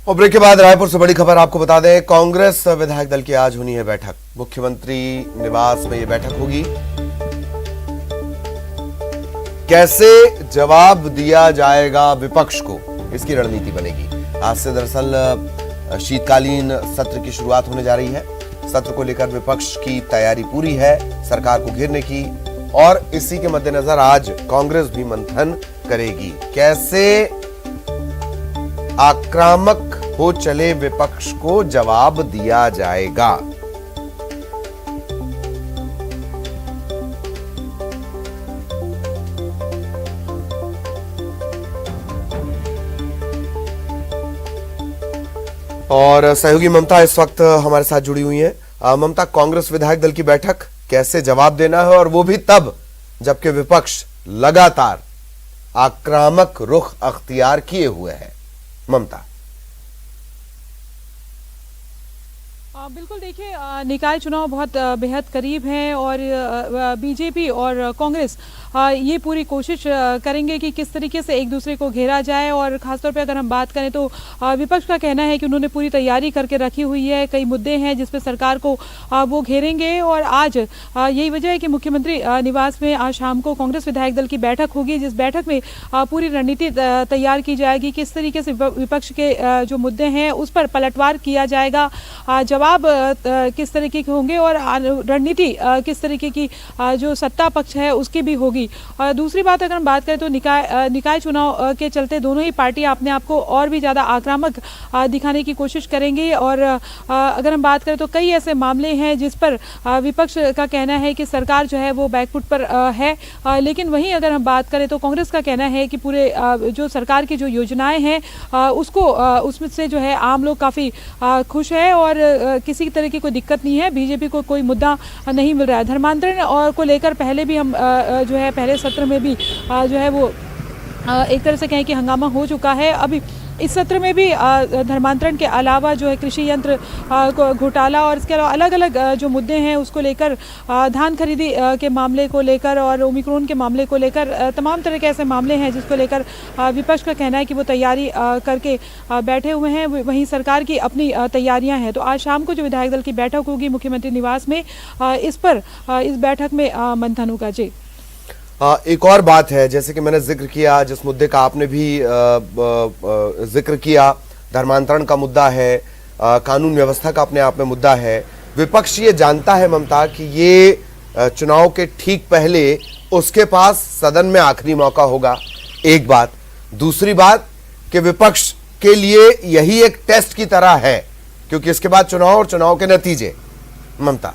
और ब्रेक के बाद रायपुर से बड़ी खबर आपको बता दें, कांग्रेस विधायक दल की आज होनी है बैठक। मुख्यमंत्री निवास में यह बैठक होगी। कैसे जवाब दिया जाएगा विपक्ष को, इसकी रणनीति बनेगी। आज से दरअसल शीतकालीन सत्र की शुरुआत होने जा रही है। सत्र को लेकर विपक्ष की तैयारी पूरी है सरकार को घेरने की, और इसी के मद्देनजर आज कांग्रेस भी मंथन करेगी। कैसे आक्रामक हो चले विपक्ष को जवाब दिया जाएगा। और सहयोगी ममता इस वक्त हमारे साथ जुड़ी हुई हैं। ममता, कांग्रेस विधायक दल की बैठक, कैसे जवाब देना है, और वो भी तब जबकि विपक्ष लगातार आक्रामक रुख अख्तियार किए हुए है। ममता। बिल्कुल, देखिए निकाय चुनाव बहुत बेहद करीब हैं और बीजेपी और कांग्रेस ये पूरी कोशिश करेंगे कि किस तरीके से एक दूसरे को घेरा जाए। और खासतौर पे अगर हम बात करें तो विपक्ष का कहना है कि उन्होंने पूरी तैयारी करके रखी हुई है। कई मुद्दे हैं जिस पे सरकार को वो घेरेंगे, और आज यही वजह है कि मुख्यमंत्री निवास में आज शाम को कांग्रेस विधायक दल की बैठक होगी, जिस बैठक में पूरी रणनीति तैयार की जाएगी। किस तरीके से विपक्ष के जो मुद्दे हैं उस पर पलटवार किया जाएगा, जवाब किस तरीके के होंगे, और रणनीति किस तरीके की जो सत्ता पक्ष है उसकी भी होगी। और दूसरी बात अगर हम बात करें तो निकाय चुनाव के चलते दोनों ही पार्टियां अपने आप को और भी ज़्यादा आक्रामक दिखाने की कोशिश करेंगी। और अगर हम बात करें तो कई ऐसे मामले हैं जिस पर विपक्ष का कहना है कि सरकार जो है वो बैकफुट पर है, लेकिन वहीं अगर हम बात करें तो कांग्रेस का कहना है कि पूरे जो सरकार की जो योजनाएं हैं उसमें से जो है आम लोग काफ़ी खुश है और किसी तरह की कोई दिक्कत नहीं है। बीजेपी को कोई मुद्दा नहीं मिल रहा है। धर्मांतरण और को लेकर पहले भी हम जो है पहले सत्र में भी जो है वो एक तरह से कहें कि हंगामा हो चुका है। अभी इस सत्र में भी धर्मांतरण के अलावा जो है कृषि यंत्र घोटाला और इसके अलावा अलग अलग जो मुद्दे हैं उसको लेकर, धान खरीदी के मामले को लेकर और ओमिक्रॉन के मामले को लेकर, तमाम तरह के ऐसे मामले हैं जिसको लेकर विपक्ष का कहना है कि वो तैयारी करके बैठे हुए हैं। वहीं सरकार की अपनी तैयारियां हैं। तो आज शाम को जो विधायक दल की बैठक होगी मुख्यमंत्री निवास में, इस बैठक में मंथन होगा। जी, एक और बात है, जैसे कि मैंने जिक्र किया, जिस मुद्दे का आपने भी जिक्र किया, धर्मांतरण का मुद्दा है, कानून व्यवस्था का अपने आप में मुद्दा है। विपक्ष ये जानता है ममता कि ये चुनाव के ठीक पहले उसके पास सदन में आखिरी मौका होगा, एक बात। दूसरी बात कि विपक्ष के लिए यही एक टेस्ट की तरह है, क्योंकि इसके बाद चुनाव और चुनाव के नतीजे। ममता।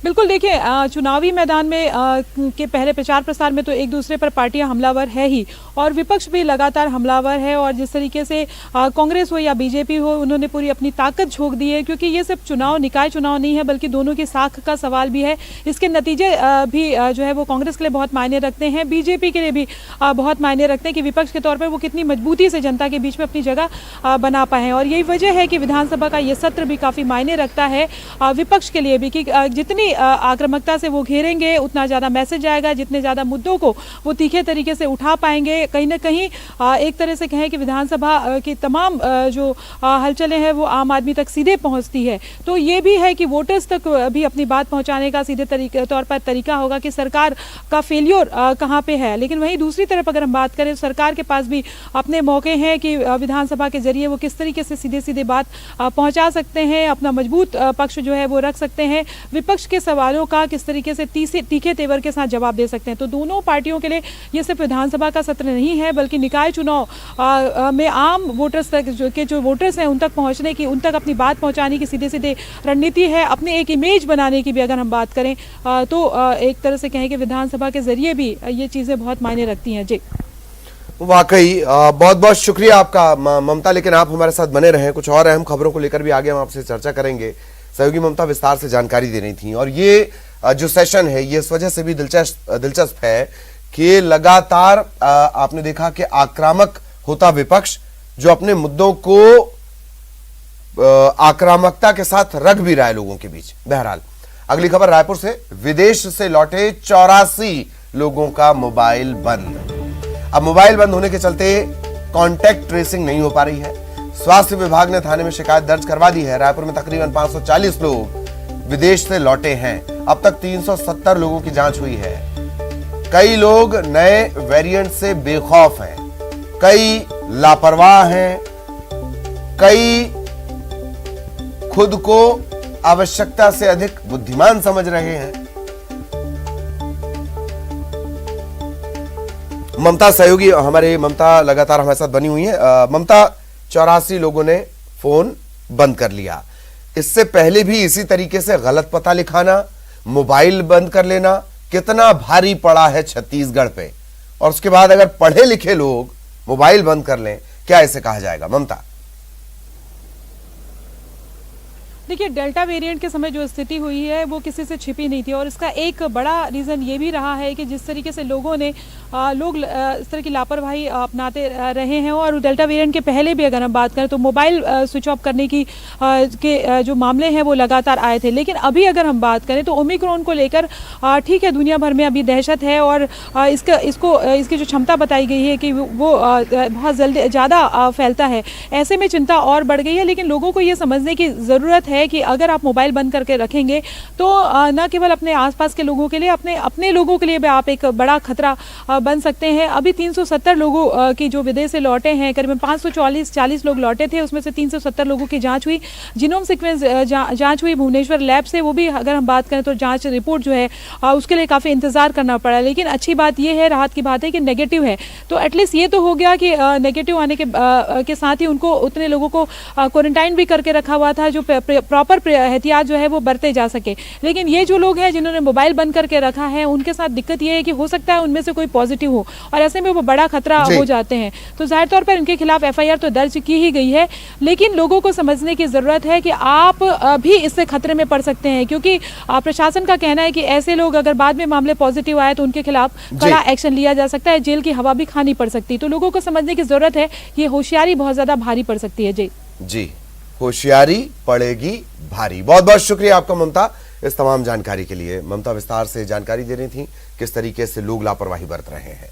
बिल्कुल, देखिए चुनावी मैदान में के पहले प्रचार प्रसार में तो एक दूसरे पर पार्टियां हमलावर है ही, और विपक्ष भी लगातार हमलावर है। और जिस तरीके से कांग्रेस हो या बीजेपी हो, उन्होंने पूरी अपनी ताकत झोंक दी है, क्योंकि ये सिर्फ चुनाव, निकाय चुनाव नहीं है बल्कि दोनों की साख का सवाल भी है। इसके नतीजे भी जो है वो कांग्रेस के लिए बहुत मायने रखते हैं, बीजेपी के लिए भी बहुत मायने रखते हैं कि विपक्ष के तौर पर वो कितनी मजबूती से जनता के बीच में अपनी जगह बना पाए हैं। और यही वजह है कि विधानसभा का ये सत्र भी काफ़ी मायने रखता है विपक्ष के लिए भी, कि जितनी आक्रामकता से वो घेरेंगे उतना ज़्यादा मैसेज आएगा, जितने ज़्यादा मुद्दों को वो तीखे तरीके से उठा पाएंगे। कहीं ना कहीं एक तरह से कहें कि विधानसभा की तमाम जो हलचलें हैं वो आम आदमी तक सीधे पहुंचती है। तो ये भी है कि वोटर्स तक भी अपनी बात पहुंचाने का सीधे तौर पर तरीका होगा कि सरकार का फेलियर कहाँ पे है। लेकिन वहीं दूसरी तरफ अगर हम बात करें, सरकार के पास भी अपने मौके हैं कि विधानसभा के जरिए वो किस तरीके से सीधे सीधे बात पहुँचा सकते हैं, अपना मजबूत पक्ष जो है वो रख सकते हैं, विपक्ष के सवालों का किस तरीके से तीखे तेवर के साथ जवाब दे सकते हैं। तो दोनों पार्टियों के लिए ये सिर्फ विधानसभा का सत्र नहीं है, बल्कि निकाय चुनाव में आम वोटर्स तक जो वोटर्स हैं उन तक पहुंचने की, उन तक अपनी बात पहुंचाने की सीधे सीधे रणनीति है। अपने एक इमेज बनाने की भी अगर हम बात करें तो एक तरह से कहें कि विधानसभा के जरिए भी ये चीज़ें बहुत मायने रखती हैं। जी, वाकई बहुत बहुत शुक्रिया आपका ममता, लेकिन आप हमारे साथ बने रहें। कुछ और अहम खबरों को लेकर भी आगे हम आपसे चर्चा करेंगे। सहयोगी ममता विस्तार से जानकारी दे रही थी, और ये जो सेशन है ये इस वजह से भी दिलचस्प है कि लगातार आपने देखा कि आक्रामक होता विपक्ष, जो अपने मुद्दों को आक्रामकता के साथ रख भी रहा है लोगों के बीच। बहरहाल अगली खबर रायपुर से, विदेश से लौटे 84 लोगों का मोबाइल बंद। अब मोबाइल बंद होने के चलते कांटेक्ट ट्रेसिंग नहीं हो पा रही है। स्वास्थ्य विभाग ने थाने में शिकायत दर्ज करवा दी है। रायपुर में तकरीबन 540 लोग विदेश से लौटे हैं। अब तक 370 लोगों की जांच हुई है। कई लोग नए वेरिएंट से बेखौफ हैं, कई लापरवाह हैं, कई खुद को आवश्यकता से अधिक बुद्धिमान समझ रहे हैं। ममता सहयोगी हमारे ममता लगातार हमारे साथ बनी हुई है। ममता, 84 लोगों ने फोन बंद कर लिया। इससे पहले भी इसी तरीके से गलत पता लिखाना, मोबाइल बंद कर लेना कितना भारी पड़ा है छत्तीसगढ़ पे, और उसके बाद अगर पढ़े लिखे लोग मोबाइल बंद कर लें, क्या ऐसे कहा जाएगा? ममता, देखिए, डेल्टा वेरिएंट के समय जो स्थिति हुई है वो किसी से छिपी नहीं थी, और इसका एक बड़ा रीज़न ये भी रहा है कि जिस तरीके से लोगों ने इस तरह की लापरवाही अपनाते रहे हैं। और डेल्टा वेरिएंट के पहले भी अगर हम बात करें तो मोबाइल स्विच ऑफ करने की के जो मामले हैं वो लगातार आए थे। लेकिन अभी अगर हम बात करें तो ओमिक्रॉन को लेकर ठीक है, दुनिया भर में अभी दहशत है, और इसकी जो क्षमता बताई गई है कि वो बहुत जल्दी ज़्यादा फैलता है। ऐसे में चिंता और बढ़ गई है। लेकिन लोगों को ये समझने की ज़रूरत है कि अगर आप मोबाइल बंद करके रखेंगे तो न केवल अपने आसपास के लोगों के लिए, अपने लोगों के लिए भी आप एक बड़ा खतरा बन सकते हैं। अभी 370 लोगों की जो विदेश से लौटे हैं, करीबन 540 लोग लौटे थे, उसमें से 370 लोगों की जांच हुई। जीनोम सीक्वेंस जांच हुई भुवनेश्वर लैब से। वो भी अगर हम बात करें तो जांच रिपोर्ट जो है उसके लिए काफ़ी इंतजार करना पड़ा। लेकिन अच्छी बात यह है, राहत की बात है कि नेगेटिव है, तो एटलीस्ट ये तो हो गया कि नेगेटिव आने के साथ ही उनको उतने लोगों को क्वारंटाइन भी करके रखा हुआ था जो प्रॉपर एहतियात जो है वो बरते जा सके। लेकिन ये जो लोग हैं जिन्होंने मोबाइल बंद करके रखा है, उनके साथ दिक्कत ये है कि हो सकता है उनमें से कोई पॉजिटिव हो, और ऐसे में वो बड़ा खतरा हो जाते हैं। तो जाहिर तौर पर इनके खिलाफ एफआईआर तो दर्ज की ही गई है। लेकिन लोगों को समझने की जरूरत है कि आप भी इससे खतरे में पड़ सकते हैं, क्योंकि प्रशासन का कहना है कि ऐसे लोग अगर बाद में मामले पॉजिटिव आए तो उनके खिलाफ कड़ा एक्शन लिया जा सकता है, जेल की हवा भी खानी पड़ सकती है। तो लोगों को समझने की जरूरत है, ये होशियारी बहुत ज्यादा भारी पड़ सकती है। जी, होशियारी पड़ेगी भारी। बहुत बहुत शुक्रिया आपका ममता, इस तमाम जानकारी के लिए। ममता विस्तार से जानकारी दे रही थी किस तरीके से लोग लापरवाही बरत रहे हैं।